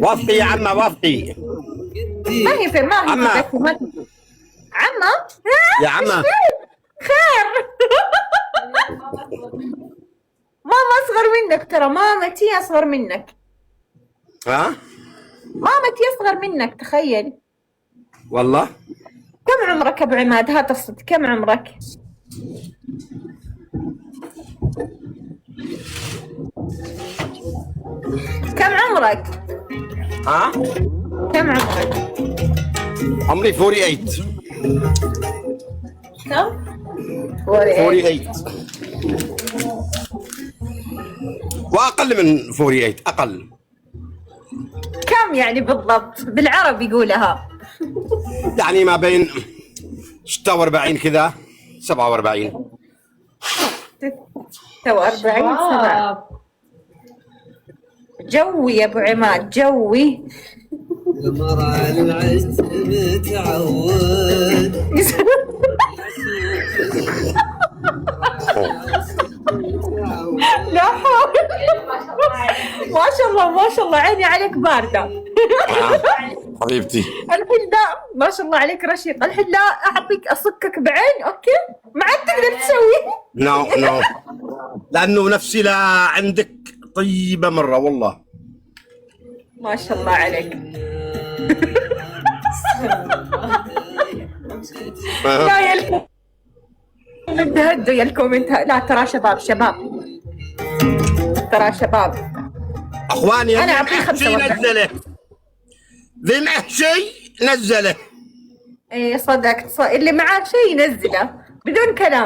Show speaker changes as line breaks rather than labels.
وافقي يا عمه وافقي.
ما هي في ما هي
عمه
بس ما عمه
يا عمه.
خير. ماما اصغر منك ترى، مامتي اصغر منك.
ها
مامتي اصغر منك تخيل.
والله.
كم عمرك ابو عماد؟ هات الصدق، كم عمرك؟ كم عمرك؟
ها
كم عمرك؟
عمري 48.
كم؟
48 واقل من 48 اقل.
كم يعني بالضبط بالعربي قولها؟
يعني ما بين 46 كذا 47.
46 سنة. جوي يا ابو عماد جوي.
قمر على العز متعود.
لا حول. ما شاء الله ما شاء الله، عيني عليك باردة.
حبيبتي
الحين لا ما شاء الله عليك رشيق، الحين لا اعطيك اصكك بعين اوكي؟ ما عاد تقدر تسوي.
نو لانه نفسي لا عندك طيبه مره والله.
ما شاء الله عليك. لا يا هدوا يا الكومنت، لا ترى شباب ترى شباب.
اخواني
أنا أعطيه 45.
نزله ذي المحشي نزله.
اي صدقت، اللي معاه شيء ينزله بدون كلام.